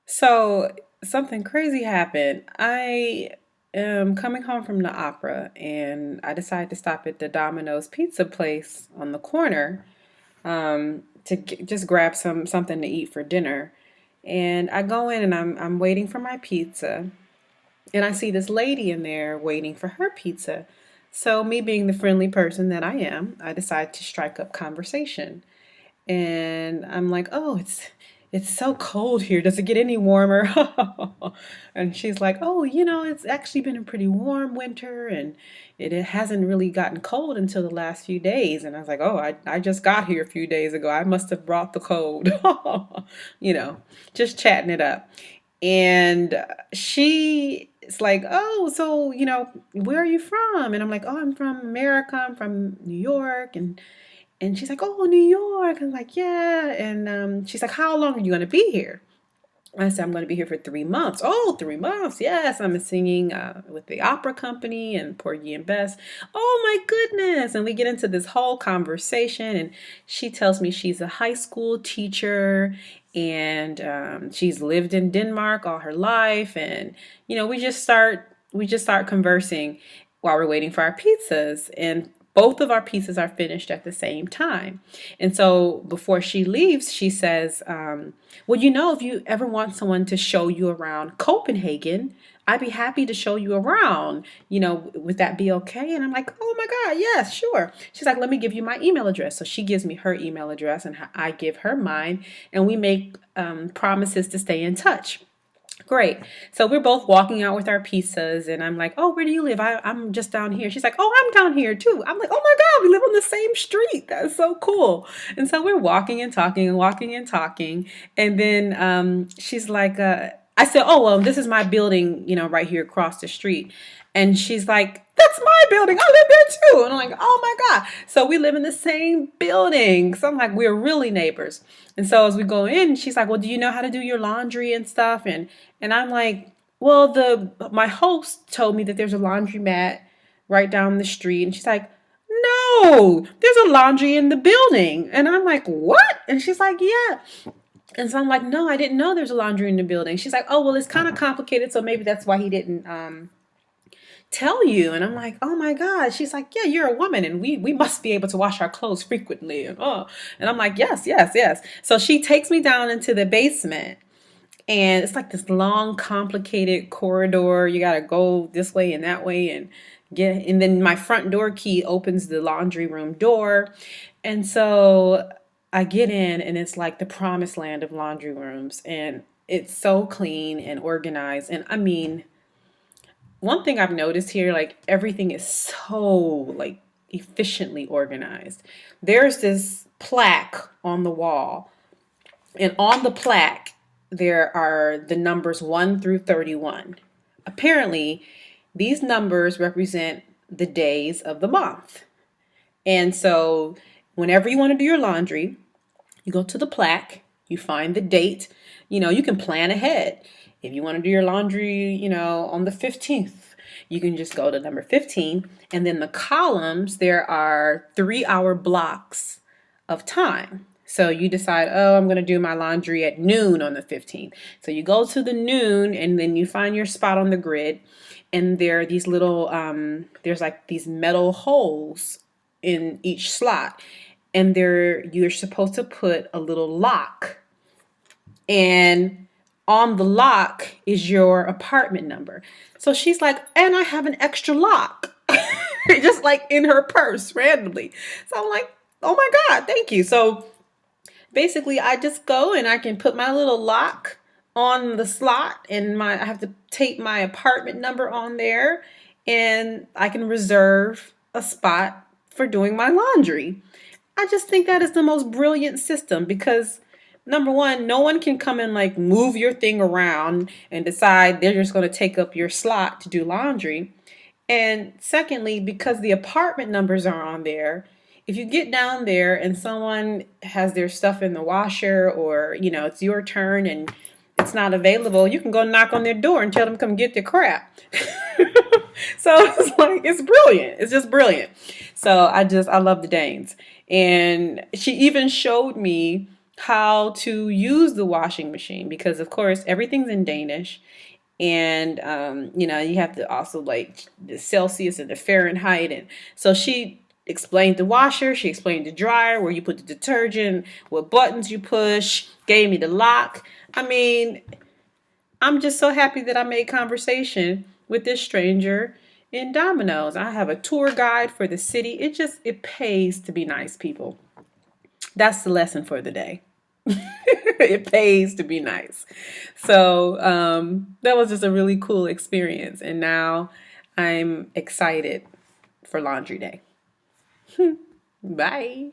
So something crazy happened. I am coming home from the opera and I decided to stop at the Domino's pizza place on the corner to just grab something to eat for dinner. And I go in and I'm waiting for my pizza and I see this lady in there waiting for her pizza. So me being the friendly person that I am, I decide to strike up conversation. And I'm like, "Oh, it's so cold here. Does it get any warmer?" And she's like, "Oh, it's actually been a pretty warm winter and it hasn't really gotten cold until the last few days." And I was like, "Oh, I just got here a few days ago. I must have brought the cold." you know, just chatting it up. And she is like, "Oh, so, where are you from?" And I'm like, "Oh, I'm from America. I'm from New York." And she's like, "Oh, New York." I'm like, "Yeah." And she's like, "How long are you going to be here?" I said, "I'm going to be here for 3 months." "Oh, 3 months. Yes, I'm singing with the opera company and Porgy and Bess." "Oh, my goodness." And we get into this whole conversation. And she tells me she's a high school teacher and she's lived in Denmark all her life. And, we just start conversing while we're waiting for our pizzas. And both of our pizzas are finished at the same time. And so before she leaves, she says, "Well, if you ever want someone to show you around Copenhagen, I'd be happy to show you around. Would that be okay?" And I'm like, "Oh my God, yes, sure." She's like, "Let me give you my email address." So she gives me her email address and I give her mine. And we make promises to stay in touch. Great. So we're both walking out with our pizzas, and I'm like, "Oh, where do you live?" I'm just down here. She's like, "Oh, I'm down here too." I'm like, "Oh my God, we live on the same street. That's so cool." And so we're walking and talking and walking and talking. And then she's like, I said, "Oh, well, this is my building, right here across the street." And she's like, "That's my building. I live there too." And I'm like, "Oh my God." So we live in the same building. So I'm like, we're really neighbors. And so as we go in, she's like, "Well, do you know how to do your laundry and stuff?" And I'm like, "Well, the my host told me that there's a laundromat right down the street." And she's like, "No, there's a laundry in the building." And I'm like, "What?" And she's like, "Yeah." And so I'm like, "No, I didn't know there's a laundry in the building." She's like, "Oh, well, it's kind of complicated, so maybe that's why he didn't tell you." And I'm like, "Oh my God." She's like, "Yeah, you're a woman and we must be able to wash our clothes frequently." And I'm like, "Yes, yes, yes." So she takes me down into the basement and it's like this long, complicated corridor. You gotta go this way and that way and then my front door key opens the laundry room door. And so I get in and it's like the promised land of laundry rooms. And it's so clean and organized. And I mean, one thing I've noticed here, like everything is so like efficiently organized. There's this plaque on the wall, and on the plaque, there are the numbers 1 through 31. Apparently, these numbers represent the days of the month. And so, whenever you want to do your laundry, you go to the plaque, you find the date, you can plan ahead. If you want to do your laundry, on the 15th, you can just go to number 15. And then the columns, there are 3-hour blocks of time. So you decide, "Oh, I'm going to do my laundry at noon on the 15th." So you go to the noon and then you find your spot on the grid. And there are these little, there's like these metal holes in each slot. And you're supposed to put a little lock. And on the lock is your apartment number. So she's like, "And I have an extra lock." Just like in her purse randomly. So I'm like, "Oh my God, thank you." So basically I just go and I can put my little lock on the slot and I have to tape my apartment number on there and I can reserve a spot for doing my laundry. I just think that is the most brilliant system because number one, no one can come and like move your thing around and decide they're just going to take up your slot to do laundry. And secondly, because the apartment numbers are on there, if you get down there and someone has their stuff in the washer or, it's your turn and it's not available, you can go knock on their door and tell them come get their crap. So it's brilliant. It's just brilliant. So I love the Danes. And she even showed me how to use the washing machine, because of course everything's in Danish, and you have to also like the Celsius and the Fahrenheit. And so she explained the washer, she explained the dryer, where you put the detergent, what buttons you push, gave me the lock. I mean, I'm just so happy that I made conversation with this stranger in Domino's. I have a tour guide for the city. It pays to be nice, people. That's the lesson for the day. It pays to be nice. So that was just a really cool experience. And now I'm excited for laundry day. Bye.